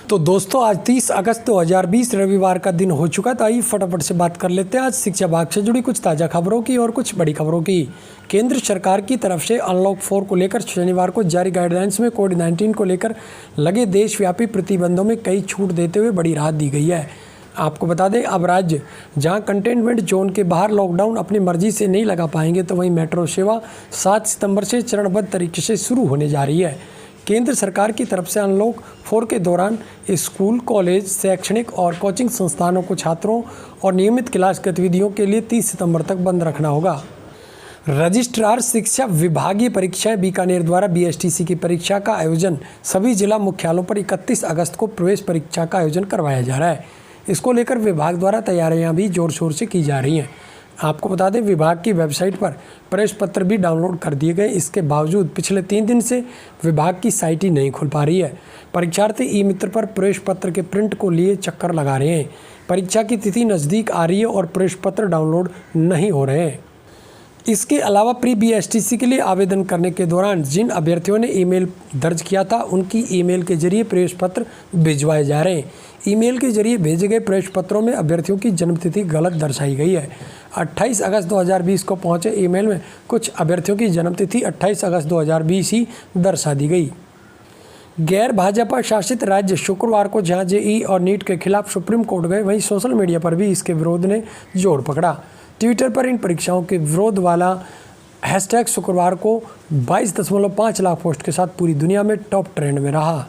तो दोस्तों आज 30 अगस्त 2020 रविवार का दिन हो चुका। तो आइए फटाफट से बात कर लेते हैं आज शिक्षा विभाग से जुड़ी कुछ ताज़ा खबरों की और कुछ बड़ी खबरों की। केंद्र सरकार की तरफ से अनलॉक 4 को लेकर शनिवार को जारी गाइडलाइंस में कोविड-19 को लेकर लगे देशव्यापी प्रतिबंधों में कई छूट देते हुए बड़ी राहत दी गई है। आपको बता दें, अब राज्य जहां कंटेनमेंट जोन के बाहर लॉकडाउन अपनी मर्जी से नहीं लगा पाएंगे, तो वहीं मेट्रो सेवा 7 सितंबर से चरणबद्ध तरीके से शुरू होने जा रही है। केंद्र सरकार की तरफ से अनलॉक 4 के दौरान स्कूल, कॉलेज, शैक्षणिक और कोचिंग संस्थानों को छात्रों और नियमित क्लास गतिविधियों के लिए 30 सितंबर तक बंद रखना होगा। रजिस्ट्रार शिक्षा विभागीय परीक्षाएं बीकानेर द्वारा बीएसटीसी की परीक्षा का आयोजन सभी जिला मुख्यालयों पर 31 अगस्त को प्रवेश परीक्षा का आयोजन करवाया जा रहा है। इसको लेकर विभाग द्वारा तैयारियां भी जोर शोर से की जा रही हैं। आपको बता दें, विभाग की वेबसाइट पर प्रवेश पत्र भी डाउनलोड कर दिए गए। इसके बावजूद पिछले 3 दिन से विभाग की साइट ही नहीं खुल पा रही है। परीक्षार्थी ई मित्र पर प्रवेश पत्र के प्रिंट को लिए चक्कर लगा रहे हैं। परीक्षा की तिथि नज़दीक आ रही है और प्रवेश पत्र डाउनलोड नहीं हो रहे हैं। इसके अलावा प्री बीएसटीसी के लिए आवेदन करने के दौरान जिन अभ्यर्थियों ने ईमेल दर्ज किया था, उनकी ईमेल के जरिए प्रवेश पत्र भिजवाए जा रहे हैं। ईमेल के जरिए भेजे गए प्रवेश पत्रों में अभ्यर्थियों की जन्मतिथि गलत दर्शाई गई है। 28 अगस्त 2020 को पहुंचे ईमेल में कुछ अभ्यर्थियों की जन्मतिथि 28 अगस्त 2020 ही दर्शा दी गई। गैर भाजपा शासित राज्य शुक्रवार को जहां जेईई और नीट के खिलाफ सुप्रीम कोर्ट गए, वहीं सोशल मीडिया पर भी इसके विरोध ने जोर पकड़ा। ट्विटर पर इन परीक्षाओं के विरोध वाला हैशटैग शुक्रवार को 22.5 लाख पोस्ट के साथ पूरी दुनिया में टॉप ट्रेंड में रहा।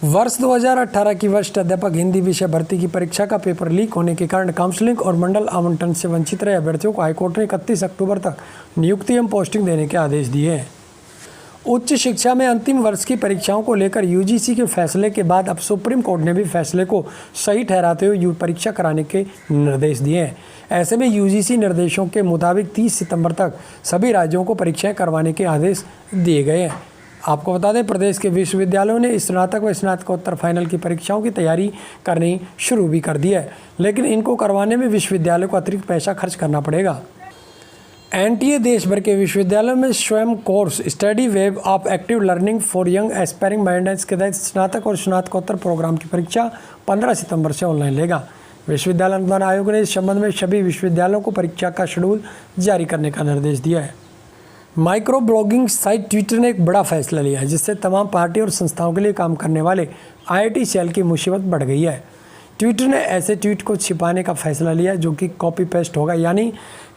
वर्ष 2018 की वरिष्ठ अध्यापक हिंदी विषय भर्ती की परीक्षा का पेपर लीक होने के कारण काउंसलिंग और मंडल आवंटन से वंचित रहे अभ्यर्थियों को हाईकोर्ट ने 31 अक्टूबर तक नियुक्ति एवं पोस्टिंग देने के आदेश दिए हैं। उच्च शिक्षा में अंतिम वर्ष की परीक्षाओं को लेकर यूजीसी के फैसले के बाद अब सुप्रीम कोर्ट ने भी फैसले को सही ठहराते हुए परीक्षा कराने के निर्देश दिए हैं। ऐसे में यूजीसी निर्देशों के मुताबिक 30 सितंबर तक सभी राज्यों को परीक्षाएं करवाने के आदेश दिए गए हैं। आपको बता दें, प्रदेश के विश्वविद्यालयों ने स्नातक व स्नातकोत्तर फाइनल की परीक्षाओं की तैयारी करनी शुरू भी कर दी है, लेकिन इनको करवाने में विश्वविद्यालय को अतिरिक्त पैसा खर्च करना पड़ेगा। एनटीए देश भर के विश्वविद्यालयों में स्वयं course study web of active learning for young aspiring minds के तहत स्नातक और स्नातकोत्तर प्रोग्राम की परीक्षा 15 सितंबर से ऑनलाइन लेगा। विश्वविद्यालय अनुदान आयोग ने इस संबंध में सभी विश्वविद्यालयों को परीक्षा का शेड्यूल जारी करने का निर्देश दिया है। माइक्रो ब्लॉगिंग साइट ट्विटर ने एक बड़ा फैसला लिया है, जिससे तमाम पार्टी और संस्थाओं के लिए काम करने वाले आईआईटी सेल की मुसीबत बढ़ गई है। ट्विटर ने ऐसे ट्वीट को छिपाने का फैसला लिया जो कि कॉपी पेस्ट होगा, यानी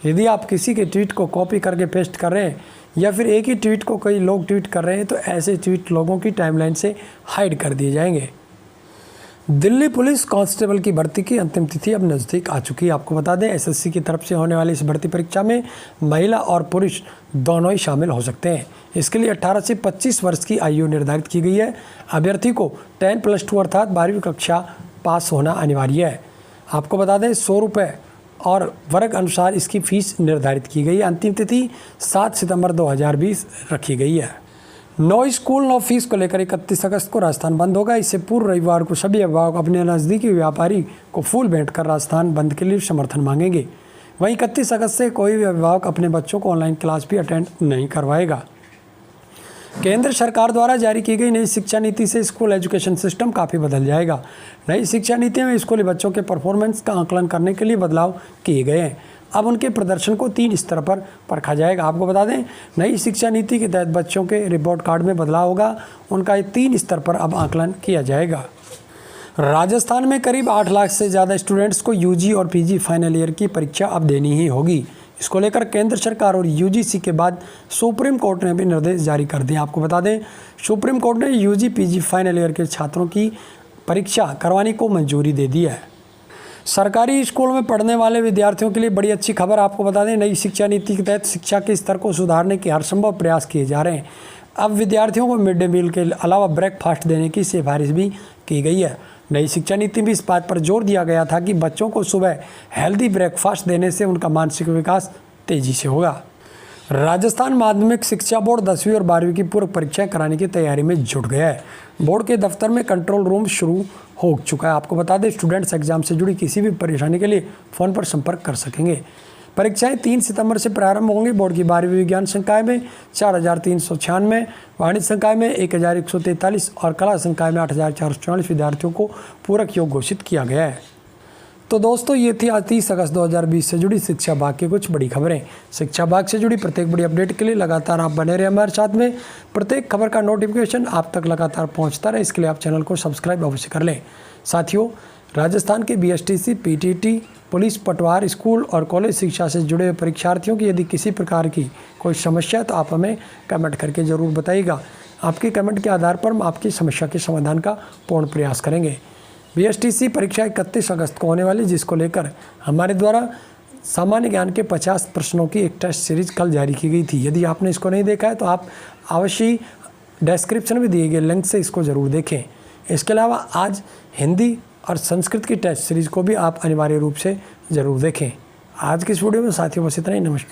यदि आप किसी के ट्वीट को कॉपी करके पेस्ट कर रहे हैं या फिर एक ही ट्वीट को कई लोग ट्वीट कर रहे हैं, तो ऐसे ट्वीट लोगों की टाइमलाइन से हाइड कर दिए जाएंगे। दिल्ली पुलिस कांस्टेबल की भर्ती की अंतिम तिथि अब नज़दीक आ चुकी है। आपको बता दें, एसएससी की तरफ से होने वाली इस भर्ती परीक्षा में महिला और पुरुष दोनों ही शामिल हो सकते हैं। इसके लिए 18 से 25 वर्ष की आयु निर्धारित की गई है। अभ्यर्थी को 10+2 अर्थात 12वीं कक्षा पास होना अनिवार्य है। आपको बता दें, 100 रुपये और वर्ग अनुसार इसकी फीस निर्धारित की गई है। अंतिम तिथि 7 सितंबर 2020 रखी गई है। नो स्कूल नो फीस को लेकर 31 अगस्त को राजस्थान बंद होगा। इससे पूर्व रविवार को सभी अभिभावक अपने नज़दीकी व्यापारी को फूल भेंट कर राजस्थान बंद के लिए समर्थन मांगेंगे। वहीं 31 अगस्त से कोई भी अभिभावक अपने बच्चों को ऑनलाइन क्लास भी अटेंड नहीं करवाएगा। केंद्र सरकार द्वारा जारी की गई नई शिक्षा नीति से स्कूल एजुकेशन सिस्टम काफ़ी बदल जाएगा। नई शिक्षा नीति में स्कूली बच्चों के परफॉर्मेंस का आकलन करने के लिए बदलाव किए गए हैं। अब उनके प्रदर्शन को 3 स्तर पर परखा जाएगा। आपको बता दें, नई शिक्षा नीति के तहत बच्चों के रिपोर्ट कार्ड में बदलाव होगा। उनका 3 स्तर पर अब आकलन किया जाएगा। राजस्थान में करीब 8 लाख से ज़्यादा स्टूडेंट्स को यूजी और पीजी फाइनल ईयर की परीक्षा अब देनी ही होगी। इसको लेकर केंद्र सरकार और यूजीसी के बाद सुप्रीम कोर्ट ने भी निर्देश जारी कर दिए। आपको बता दें, सुप्रीम कोर्ट ने यूजी पीजी फाइनल ईयर के छात्रों की परीक्षा करवाने को मंजूरी दे दी है। सरकारी स्कूल में पढ़ने वाले विद्यार्थियों के लिए बड़ी अच्छी खबर। आपको बता दें, नई शिक्षा नीति के तहत शिक्षा के स्तर को सुधारने के हर संभव प्रयास किए जा रहे हैं। अब विद्यार्थियों को मिड डे मील के अलावा ब्रेकफास्ट देने की सिफारिश भी की गई है। नई शिक्षा नीति में इस बात पर जोर दिया गया था कि बच्चों को सुबह हेल्दी ब्रेकफास्ट देने से उनका मानसिक विकास तेजी से होगा। राजस्थान माध्यमिक शिक्षा बोर्ड 10वीं और 12वीं की पूर्व परीक्षाएं कराने की तैयारी में जुट गया है। बोर्ड के दफ्तर में कंट्रोल रूम शुरू हो चुका है। आपको बता दें, स्टूडेंट्स एग्जाम से जुड़ी किसी भी परेशानी के लिए फ़ोन पर संपर्क कर सकेंगे। परीक्षाएं 3 सितंबर से प्रारंभ होंगी। बोर्ड की 12वीं विज्ञान संकाय में 4,396, वाणिज्य संकाय में 1,143 और कला संकाय में 8,444 विद्यार्थियों को पूरक योग घोषित किया गया है। तो दोस्तों, ये थी आज 30 अगस्त 2020 से जुड़ी शिक्षा भाग की कुछ बड़ी खबरें। शिक्षा भाग से जुड़ी प्रत्येक बड़ी अपडेट के लिए लगातार आप बने रहे हमारे साथ में। प्रत्येक खबर का नोटिफिकेशन आप तक लगातार पहुंचता रहे, इसके लिए आप चैनल को सब्सक्राइब अवश्य कर लें। साथियों, राजस्थान के BSTC, PTT, पुलिस, पटवार, स्कूल और कॉलेज शिक्षा से जुड़े हुए परीक्षार्थियों की यदि किसी प्रकार की कोई समस्या है तो आप हमें कमेंट करके ज़रूर बताइएगा। आपके कमेंट के आधार पर हम आपकी समस्या के समाधान का पूर्ण प्रयास करेंगे। BSTC परीक्षा 31 अगस्त को होने वाली, जिसको लेकर हमारे द्वारा सामान्य ज्ञान के 50 प्रश्नों की एक टेस्ट सीरीज कल जारी की गई थी। यदि आपने इसको नहीं देखा है तो आप अवश्य डिस्क्रिप्शन में दिए गए लिंक से इसको ज़रूर देखें। इसके अलावा आज हिंदी और संस्कृत की टेस्ट सीरीज को भी आप अनिवार्य रूप से ज़रूर देखें। आज की इस वीडियो में साथियों बस इतना ही। नमस्कार।